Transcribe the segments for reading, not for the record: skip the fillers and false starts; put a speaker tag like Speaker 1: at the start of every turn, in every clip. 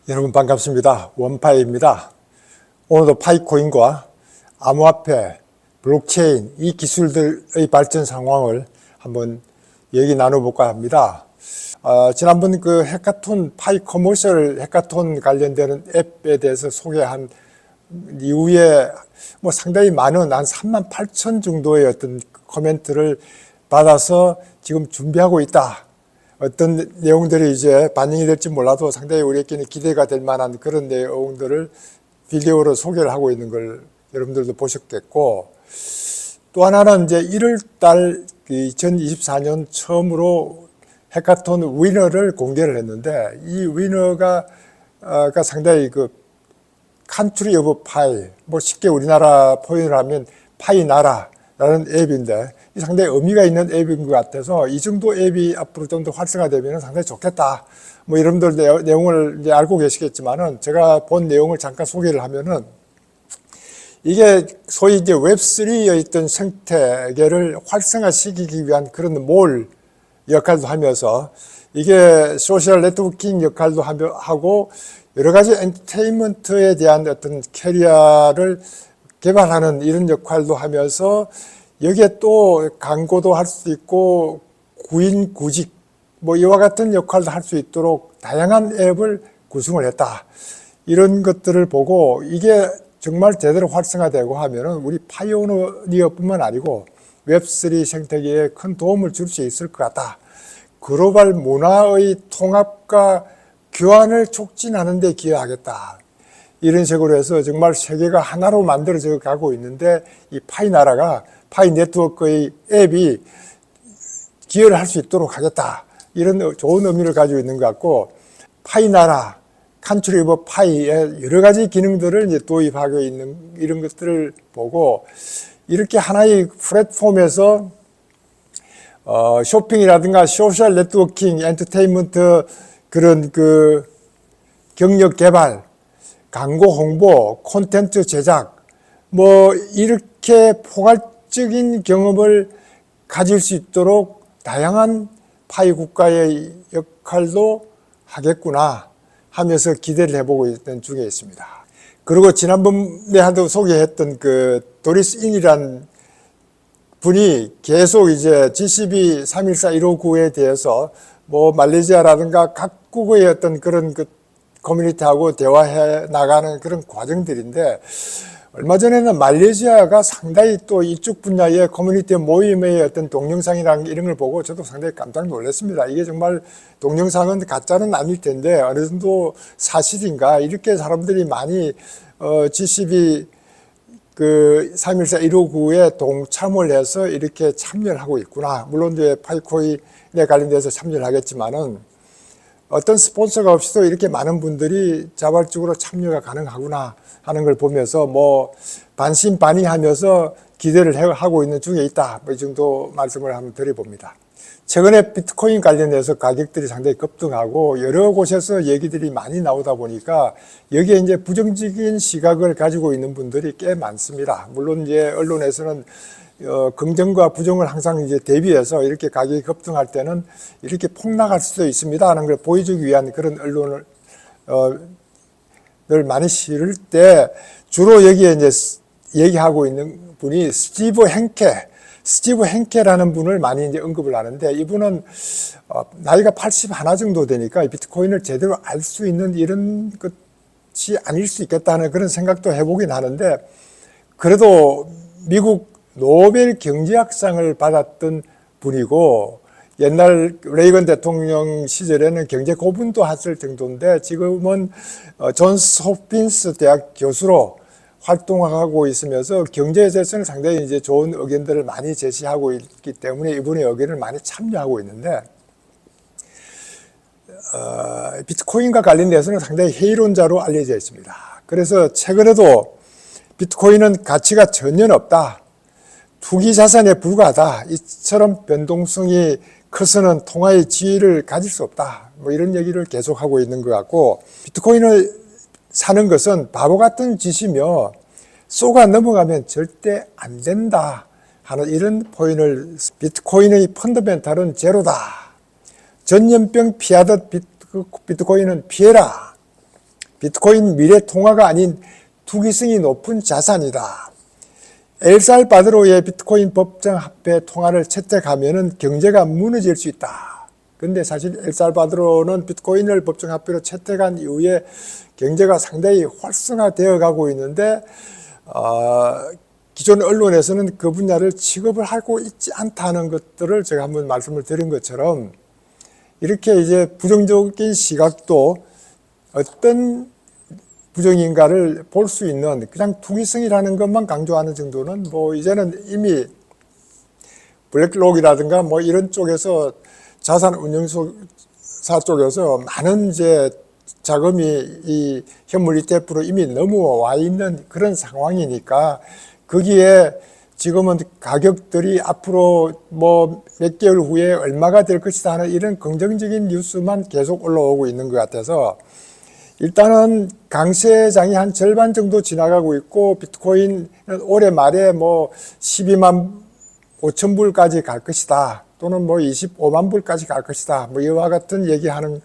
Speaker 1: 여러분 반갑습니다. 원파이입니다. 오늘도 파이코인과 암호화폐, 블록체인 이 기술들의 발전 상황을 한번 얘기 나눠볼까 합니다. 지난번 그 해카톤, 파이 커머셜 해카톤 관련되는 앱에 대해서 소개한 이후에 뭐 상당히 많은 한 38,000 정도의 어떤 코멘트를 받아서 지금 준비하고 있다. 어떤 내용들이 이제 반영이 될지 몰라도 상당히 우리에게는 기대가 될 만한 그런 내용들을 비디오로 소개를 하고 있는 걸 여러분들도 보셨겠고, 또 하나는 이제 1월 달 2024년 처음으로 해카톤 위너를 공개를 했는데, 이 위너가 상당히 그 컨트리 오브 파이, 뭐 쉽게 우리나라 표현을 하면 파이 나라라는 앱인데, 상당히 의미가 있는 앱인 것 같아서 이 정도 앱이 앞으로 좀 더 활성화되면 상당히 좋겠다. 뭐 여러분들 내용을 이제 알고 계시겠지만은 제가 본 내용을 잠깐 소개를 하면은, 이게 소위 이제 웹3의 있던 생태계를 활성화시키기 위한 그런 몰 역할도 하면서, 이게 소셜 네트워킹 역할도 하고 여러 가지 엔터테인먼트에 대한 어떤 캐리어를 개발하는 이런 역할도 하면서, 여기에 또 광고도 할 수 있고 구인 구직 뭐 이와 같은 역할도 할 수 있도록 다양한 앱을 구성을 했다. 이런 것들을 보고 이게 정말 제대로 활성화되고 하면은 우리 파이오니어뿐만 아니고 웹3 생태계에 큰 도움을 줄 수 있을 것 같다. 글로벌 문화의 통합과 교환을 촉진하는 데 기여하겠다. 이런 식으로 해서 정말 세계가 하나로 만들어져 가고 있는데, 이 파이 나라가 파이 네트워크의 앱이 기여를 할 수 있도록 하겠다. 이런 좋은 의미를 가지고 있는 것 같고, 파이 나라, 컨트리 오브 파이의 여러 가지 기능들을 이제 도입하고 있는 이런 것들을 보고, 이렇게 하나의 플랫폼에서 쇼핑이라든가 소셜 네트워킹, 엔터테인먼트 그런 그 경력 개발, 광고 홍보, 콘텐츠 제작, 뭐 이렇게 포괄적인 경험을 가질 수 있도록 다양한 파이 국가의 역할도 하겠구나 하면서 기대를 해보고 있는 중에 있습니다. 그리고 지난번에 한번 소개했던 그 도리스 인이란 분이 계속 이제 GCB 314 159에 대해서 뭐 말레이시아라든가 각국의 어떤 그런 그 커뮤니티하고 대화해 나가는 그런 과정들인데, 얼마 전에는 말레이시아가 상당히 또 이쪽 분야의 커뮤니티 모임의 어떤 동영상이라는 이런 걸 보고 저도 상당히 깜짝 놀랐습니다. 이게 정말 동영상은 가짜는 아닐 텐데 어느 정도 사실인가, 이렇게 사람들이 많이 GCB 그 314 159에 동참을 해서 이렇게 참여를 하고 있구나. 물론 이제 파이코인에 관련돼서 참여를 하겠지만은 어떤 스폰서가 없이도 이렇게 많은 분들이 자발적으로 참여가 가능하구나 하는 걸 보면서 뭐 반신반의하면서 기대를 하고 있는 중에 있다. 뭐 이 정도 말씀을 한번 드려봅니다. 최근에 비트코인 관련해서 가격들이 상당히 급등하고 여러 곳에서 얘기들이 많이 나오다 보니까 여기에 이제 부정적인 시각을 가지고 있는 분들이 꽤 많습니다. 물론 이제 언론에서는 긍정과 부정을 항상 이제 대비해서 이렇게 가격이 급등할 때는 이렇게 폭락할 수도 있습니다 하는 걸 보여주기 위한 그런 언론을 늘 많이 실을 때, 주로 여기에 이제 얘기하고 있는 분이 스티브 행케라는 분을 많이 이제 언급을 하는데, 이분은 나이가 81 정도 되니까 비트코인을 제대로 알 수 있는 이런 것이 아닐 수 있겠다는 그런 생각도 해보긴 하는데, 그래도 미국 노벨 경제학상을 받았던 분이고, 옛날 레이건 대통령 시절에는 경제 고분도 했을 정도인데, 지금은 존스 홉킨스 대학 교수로 활동하고 있으면서 경제에 대해서는 상당히 이제 좋은 의견들을 많이 제시하고 있기 때문에 이분의 의견을 많이 참여하고 있는데, 비트코인과 관련돼서는 상당히 회의론자로 알려져 있습니다. 그래서 최근에도 비트코인은 가치가 전혀 없다, 투기 자산에 불과하다, 이처럼 변동성이 커서는 통화의 지위를 가질 수 없다, 뭐 이런 얘기를 계속하고 있는 것 같고, 비트코인을 사는 것은 바보 같은 짓이며 쏘가 넘어가면 절대 안 된다 하는 이런 포인트를, 비트코인의 펀더멘탈은 제로다, 전염병 피하듯 비트코인은 피해라, 비트코인 미래 통화가 아닌 투기성이 높은 자산이다. 엘살바도르의 비트코인 법정 화폐 통화를 채택하면은 경제가 무너질 수 있다. 근데 사실 엘살바도르는 비트코인을 법정 화폐로 채택한 이후에 경제가 상당히 활성화되어 가고 있는데 기존 언론에서는 그 분야를 취급을 하고 있지 않다는 것들을 제가 한번 말씀을 드린 것처럼 이렇게 이제 부정적인 시각도 어떤 부정인가를 볼 수 있는 그냥 투기성이라는 것만 강조하는 정도는 뭐 이제는 이미 블랙록이라든가 뭐 이런 쪽에서 자산 운용사 쪽에서 많은 이제 자금이 이 현물 ETF로 이미 넘어와 있는 그런 상황이니까 거기에 지금은 가격들이 앞으로 뭐 몇 개월 후에 얼마가 될 것이다 하는 이런 긍정적인 뉴스만 계속 올라오고 있는 것 같아서 일단은 강세장이 한 절반 정도 지나가고 있고 비트코인은 올해 말에 뭐 12만 5천 불까지 갈 것이다 또는 뭐 25만 불까지 갈 것이다 뭐 이와 같은 얘기하는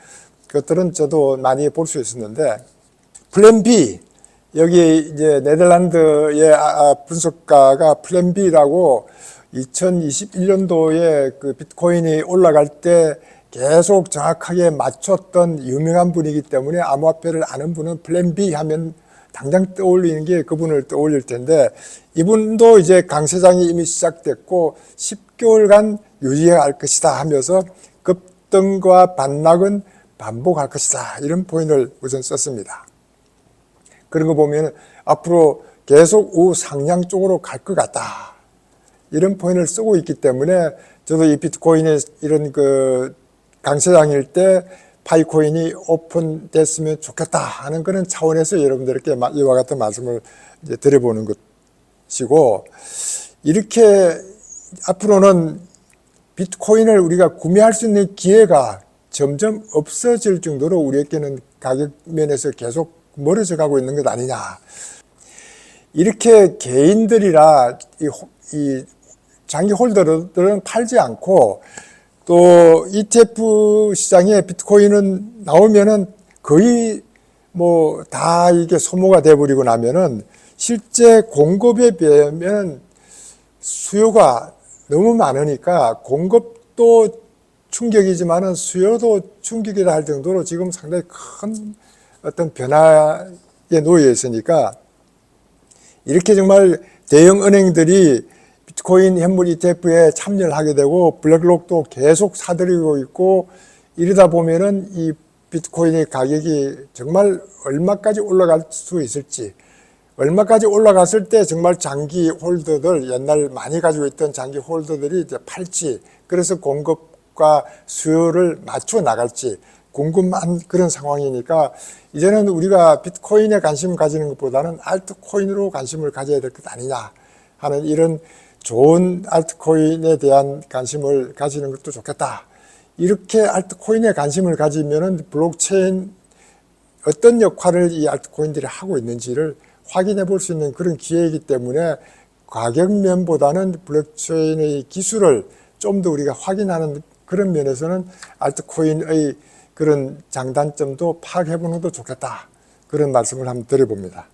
Speaker 1: 것들은 저도 많이 볼 수 있었는데 플랜 B 여기 이제 네덜란드의 분석가가 플랜 B라고 2021년도에 그 비트코인이 올라갈 때 계속 정확하게 맞췄던 유명한 분이기 때문에 암호화폐를 아는 분은 플랜 B 하면 당장 떠올리는 게 그분을 떠올릴 텐데 이분도 이제 강세장이 이미 시작됐고 10개월간 유지할 것이다 하면서 급등과 반락은 반복할 것이다 이런 포인트를 우선 썼습니다. 그런 거 보면 앞으로 계속 우상향 쪽으로 갈 것 같다 이런 포인트를 쓰고 있기 때문에 저도 이 비트코인의 이런 그 강세장일 때 파이코인이 오픈됐으면 좋겠다 하는 그런 차원에서 여러분들께 이와 같은 말씀을 이제 드려보는 것이고 이렇게 앞으로는 비트코인을 우리가 구매할 수 있는 기회가 점점 없어질 정도로 우리에게는 가격 면에서 계속 멀어져 가고 있는 것 아니냐. 이렇게 개인들이라 이 장기 홀더들은 팔지 않고 또 ETF 시장에 비트코인은 나오면은 거의 뭐 다 이게 소모가 돼버리고 나면은 실제 공급에 비하면 수요가 너무 많으니까 공급도 충격이지만은 수요도 충격이라 할 정도로 지금 상당히 큰 어떤 변화에 놓여 있으니까 이렇게 정말 대형 은행들이 비트코인 현물 ETF에 참여를 하게 되고 블랙록도 계속 사들이고 있고 이러다 보면은 이 비트코인의 가격이 정말 얼마까지 올라갈 수 있을지 얼마까지 올라갔을 때 정말 장기 홀더들 옛날 많이 가지고 있던 장기 홀더들이 이제 팔지 그래서 공급과 수요를 맞춰 나갈지 궁금한 그런 상황이니까 이제는 우리가 비트코인에 관심을 가지는 것보다는 알트코인으로 관심을 가져야 될 것 아니냐 하는 이런 좋은 알트코인에 대한 관심을 가지는 것도 좋겠다. 이렇게 알트코인에 관심을 가지면은 블록체인 어떤 역할을 이 알트코인들이 하고 있는지를 확인해 볼 수 있는 그런 기회이기 때문에 가격면보다는 블록체인의 기술을 좀 더 우리가 확인하는 그런 면에서는 알트코인의 그런 장단점도 파악해 보는 것도 좋겠다. 그런 말씀을 한번 드려봅니다.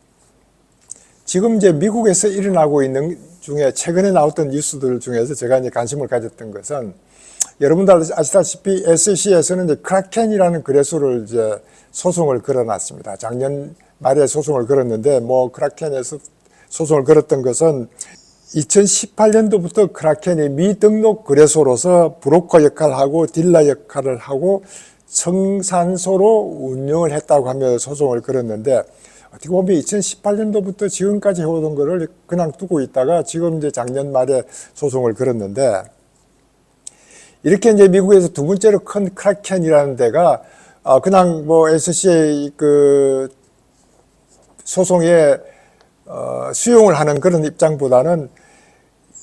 Speaker 1: 지금 이제 미국에서 일어나고 있는 중에 최근에 나왔던 뉴스들 중에서 제가 이제 관심을 가졌던 것은 여러분들 아시다시피 SEC에서는 이제 크라켄이라는 거래소를 이제 소송을 걸어놨습니다. 작년 말에 소송을 걸었는데 뭐 크라켄에서 소송을 걸었던 것은 2018년도부터 크라켄이 미등록 거래소로서 브로커 역할을 하고 딜러 역할을 하고 청산소로 운영을 했다고 하며 소송을 걸었는데 어떻게 보면 2018년도부터 지금까지 해오던 거를 그냥 두고 있다가 지금 이제 작년 말에 소송을 걸었는데 이렇게 이제 미국에서 두 번째로 큰 크라켄이라는 데가 그냥 뭐 SCA 그 소송에 수용을 하는 그런 입장보다는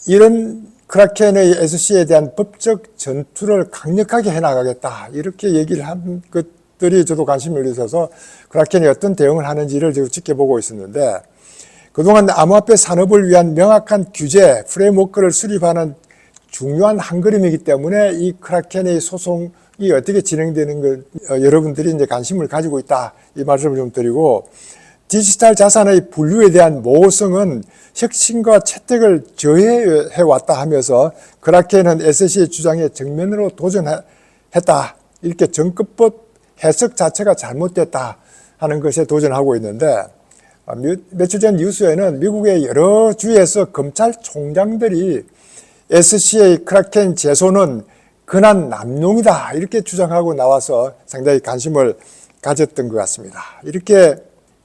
Speaker 1: 이런 크라켄의 SC에 대한 법적 전투를 강력하게 해나가겠다 이렇게 얘기를 한 것들이 저도 관심을 있어서 크라켄이 어떤 대응을 하는지를 지금 지켜보고 있었는데 그동안 암호화폐 산업을 위한 명확한 규제 프레임워크를 수립하는 중요한 한 걸음이기 때문에 이 크라켄의 소송 어떻게 진행되는 걸 여러분들이 이제 관심을 가지고 있다 이 말씀을 좀 드리고, 디지털 자산의 분류에 대한 모호성은 혁신과 채택을 저해해 왔다 하면서 크라켄은 SC의 주장에 정면으로 도전했다, 이렇게 정급법 해석 자체가 잘못됐다 하는 것에 도전하고 있는데, 며칠 전 뉴스에는 미국의 여러 주에서 검찰총장들이 SC의 크라켄 제소는 근한 남용이다 이렇게 주장하고 나와서 상당히 관심을 가졌던 것 같습니다. 이렇게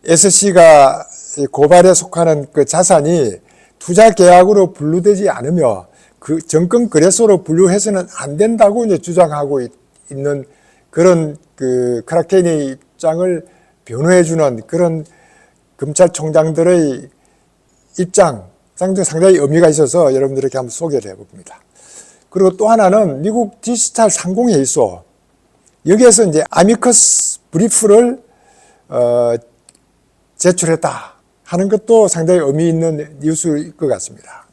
Speaker 1: SC가 고발에 속하는 그 자산이 투자 계약으로 분류되지 않으며 그 정권 거래소로 분류해서는 안 된다고 이제 주장하고 있는 그런 그 크라켄의 입장을 변호해주는 그런 검찰총장들의 입장 상당히 의미가 있어서 여러분들에게 한번 소개를 해봅니다. 그리고 또 하나는 미국 디지털 상공회의소, 여기에서 이제 아미커스 브리프를 제출했다 하는 것도 상당히 의미 있는 뉴스일 것 같습니다.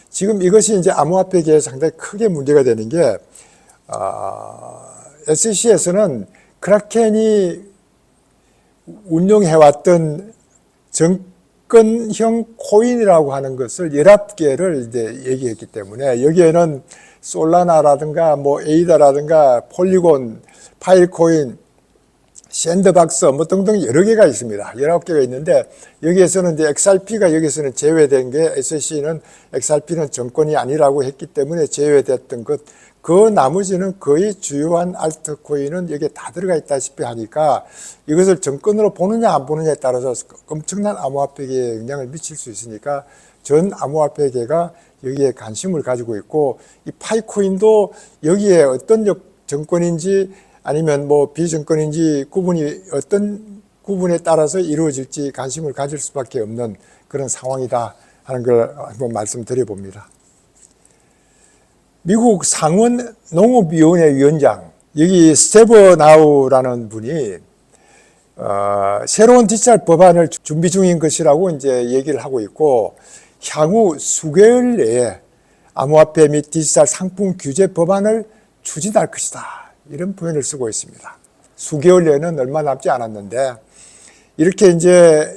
Speaker 1: 지금 이것이 이제 암호화폐계에 상당히 크게 문제가 되는 게, SEC에서는 크라켄이 운영해왔던 정권형 코인이라고 하는 것을 11개를 이제 얘기했기 때문에, 여기에는 솔라나라든가 뭐 에이다라든가 폴리곤, 파일코인, 샌드박스 뭐 등등 여러 개가 있습니다. 19개가 있는데, 여기에서는 이제 XRP가 여기서는 제외된 게, SEC는 XRP는 정권이 아니라고 했기 때문에 제외됐던 것, 그 나머지는 거의 주요한 알트코인은 여기에 다 들어가 있다시피 하니까 이것을 정권으로 보느냐 안 보느냐에 따라서 엄청난 암호화폐계에 영향을 미칠 수 있으니까 전 암호화폐계가 여기에 관심을 가지고 있고, 이 파이코인도 여기에 어떤 정권인지 아니면 뭐 비정권인지 구분이 어떤 구분에 따라서 이루어질지 관심을 가질 수밖에 없는 그런 상황이다 하는 걸 한번 말씀드려 봅니다. 미국 상원 농업위원회 위원장, 여기 스테브 나우라는 분이 새로운 디지털 법안을 준비 중인 것이라고 이제 얘기를 하고 있고, 향후 수개월 내에 암호화폐 및 디지털 상품 규제 법안을 추진할 것이다, 이런 표현을 쓰고 있습니다. 수개월 내에는 얼마 남지 않았는데, 이렇게 이제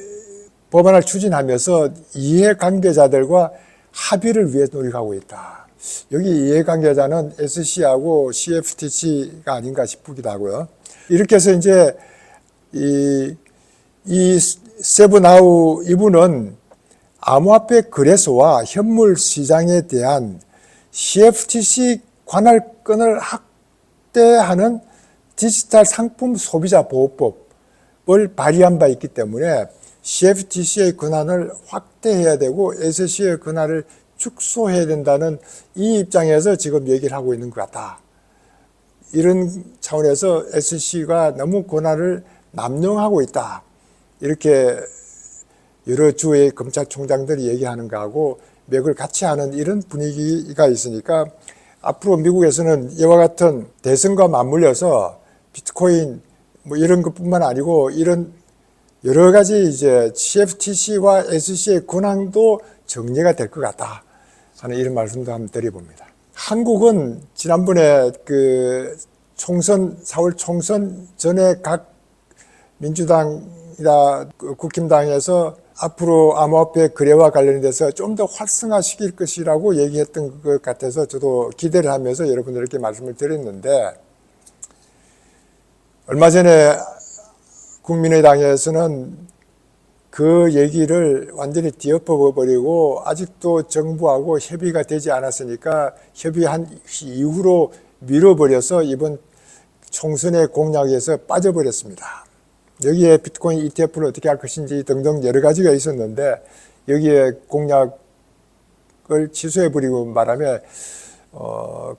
Speaker 1: 법안을 추진하면서 이해관계자들과 합의를 위해 노력하고 있다. 여기 이해관계자는 SC하고 CFTC가 아닌가 싶기도 하고요. 이렇게 해서 이제 이 세브나우 이분은 암호화폐 거래소와 현물 시장에 대한 CFTC 관할권을 확대하는 디지털 상품 소비자 보호법을 발의한 바 있기 때문에 CFTC의 권한을 확대해야 되고 SC의 권한을 축소해야 된다는 이 입장에서 지금 얘기를 하고 있는 것 같다. 이런 차원에서 SEC가 너무 권한을 남용하고 있다, 이렇게 여러 주의 검찰총장들이 얘기하는 거하고 맥을 같이 하는 이런 분위기가 있으니까, 앞으로 미국에서는 이와 같은 대선과 맞물려서 비트코인 뭐 이런 것뿐만 아니고 이런 여러 가지 이제 CFTC와 SEC의 권한도 정리가 될 것 같다 하는 이런 말씀도 한번 드려봅니다. 한국은 지난번에 그 총선, 4월 총선 전에 각 민주당이나 국힘당에서 앞으로 암호화폐 거래와 관련돼서 좀 더 활성화시킬 것이라고 얘기했던 것 같아서 저도 기대를 하면서 여러분들께 말씀을 드렸는데, 얼마 전에 국민의당에서는 그 얘기를 완전히 뒤엎어버리고 아직도 정부하고 협의가 되지 않았으니까 협의한 이후로 밀어버려서 이번 총선의 공약에서 빠져버렸습니다. 여기에 비트코인 ETF를 어떻게 할 것인지 등등 여러 가지가 있었는데, 여기에 공약을 취소해버리고 말하면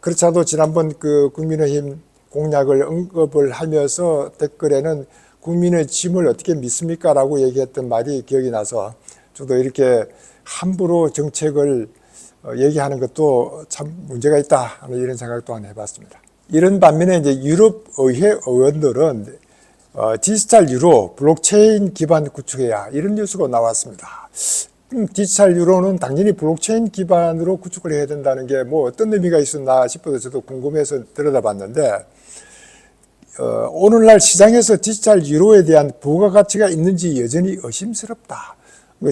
Speaker 1: 그렇지 않아도 지난번 그 국민의힘 공약을 언급을 하면서 댓글에는 국민의 짐을 어떻게 믿습니까? 라고 얘기했던 말이 기억이 나서 저도 이렇게 함부로 정책을 얘기하는 것도 참 문제가 있다 하는 이런 생각 또한 해봤습니다. 이런 반면에 이제 유럽 의회 의원들은 디지털 유로, 블록체인 기반 구축해야, 이런 뉴스가 나왔습니다. 디지털 유로는 당연히 블록체인 기반으로 구축을 해야 된다는 게 뭐 어떤 의미가 있었나 싶어서 저도 궁금해서 들여다봤는데, 오늘날 시장에서 디지털 유로에 대한 부가가치가 있는지 여전히 의심스럽다.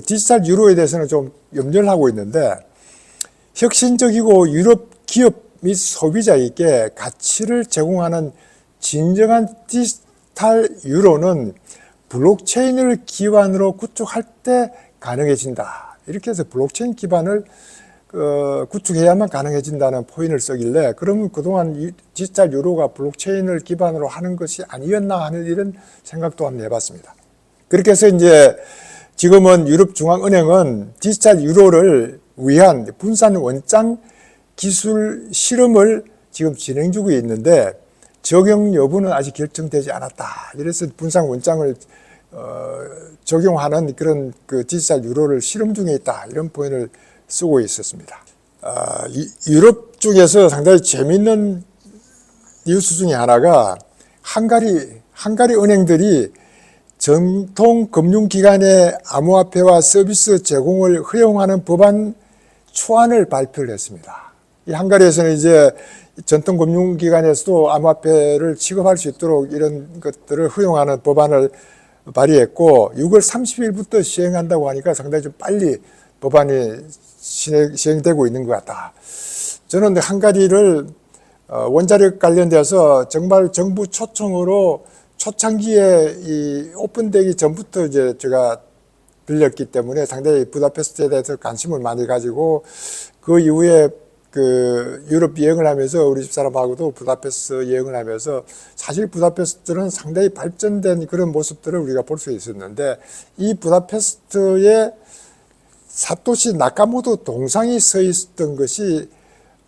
Speaker 1: 디지털 유로에 대해서는 좀 염려를 하고 있는데, 혁신적이고 유럽 기업 및 소비자에게 가치를 제공하는 진정한 디지털 유로는 블록체인을 기반으로 구축할 때 가능해진다. 이렇게 해서 블록체인 기반을 구축해야만 가능해진다는 포인트를 쓰길래, 그러면 그동안 디지털 유로가 블록체인을 기반으로 하는 것이 아니었나 하는 이런 생각도 한번 해봤습니다. 그렇게 해서 이제 지금은 유럽중앙은행은 디지털 유로를 위한 분산 원장 기술 실험을 지금 진행 중에 있는데 적용 여부는 아직 결정되지 않았다. 이래서 분산 원장을 적용하는 그런 그 디지털 유로를 실험 중에 있다. 이런 포인트를 쓰고 있었습니다. 유럽 쪽에서 상당히 재미있는 뉴스 중에 하나가 헝가리 은행들이 전통 금융기관의 암호화폐와 서비스 제공을 허용하는 법안 초안을 발표를 했습니다. 이 헝가리에서는 이제 전통 금융기관에서도 암호화폐를 취급할 수 있도록 이런 것들을 허용하는 법안을 발의했고 6월 30일부터 시행한다고 하니까 상당히 좀 빨리 법안이 시행되고 있는 것 같다. 저는 헝가리를 원자력 관련돼서 정말 정부 초청으로 초창기에 이 오픈되기 전부터 이제 제가 들렸기 때문에 상당히 부다페스트에 대해서 관심을 많이 가지고 그 이후에 그 유럽 여행을 하면서 우리 집사람하고도 부다페스트 여행을 하면서 사실 부다페스트는 상당히 발전된 그런 모습들을 우리가 볼 수 있었는데 이 부다페스트에 사토시 나카모토 동상이 서 있었던 것이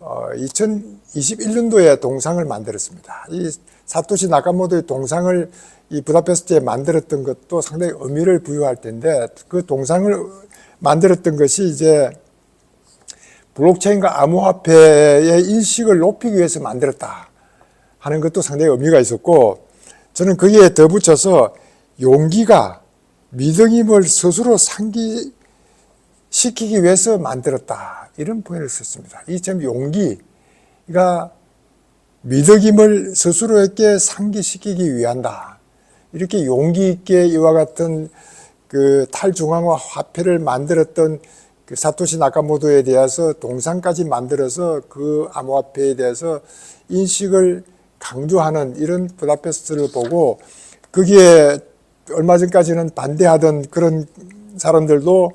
Speaker 1: 2021년도에 동상을 만들었습니다. 이 사토시 나카모토의 동상을 이 부다페스트에 만들었던 것도 상당히 의미를 부여할 텐데 그 동상을 만들었던 것이 이제 블록체인과 암호화폐의 인식을 높이기 위해서 만들었다 하는 것도 상당히 의미가 있었고 저는 거기에 덧붙여서 용기가 믿음을 스스로 상기시키기 위해서 만들었다 이런 표현을 썼습니다. 이 점 용기가 믿음을 스스로에게 상기시키기 위한다. 이렇게 용기 있게 이와 같은 그 탈중앙화 화폐를 만들었던 그 사토시 나카모토에 대해서 동상까지 만들어서 그 암호화폐에 대해서 인식을 강조하는 이런 부다페스트를 보고 거기에 얼마 전까지는 반대하던 그런 사람들도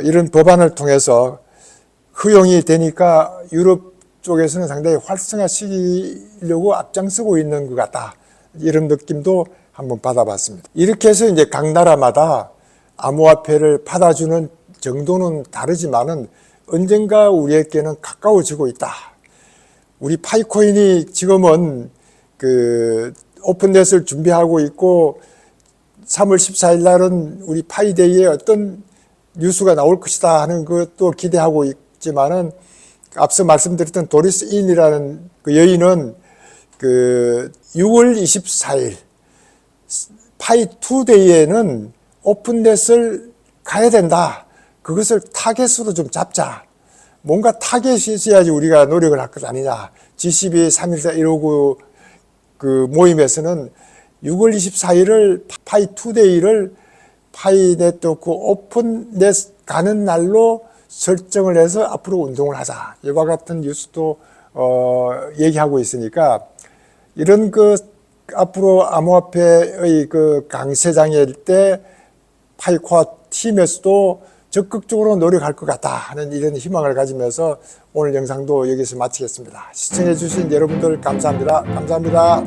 Speaker 1: 이런 법안을 통해서 허용이 되니까 유럽 쪽에서는 상당히 활성화시키려고 앞장서고 있는 것 같다. 이런 느낌도 한번 받아봤습니다. 이렇게 해서 이제 각 나라마다 암호화폐를 받아주는 정도는 다르지만은 언젠가 우리에게는 가까워지고 있다. 우리 파이코인이 지금은 그 오픈넷을 준비하고 있고 3월 14일 날은 우리 파이데이에 어떤 뉴스가 나올 것이다 하는 것도 기대하고 있지만은 앞서 말씀드렸던 도리스 인이라는 그 여인은 그 6월 24일 파이 투데이에는 오픈넷을 가야 된다. 그것을 타겟으로 좀 잡자. 뭔가 타겟이 있어야지 우리가 노력을 할 것 아니냐. G12 314 159 그 모임에서는 6월 24일을 파이 투데이를 파이 네트워크 오픈넷 가는 날로 설정을 해서 앞으로 운동을 하자. 이와 같은 뉴스도 얘기하고 있으니까 이런 그 앞으로 암호화폐의 그 강세장일 때 파이코아 팀에서도 적극적으로 노력할 것 같다 하는 이런 희망을 가지면서 오늘 영상도 여기서 마치겠습니다. 시청해 주신 여러분들 감사합니다. 감사합니다.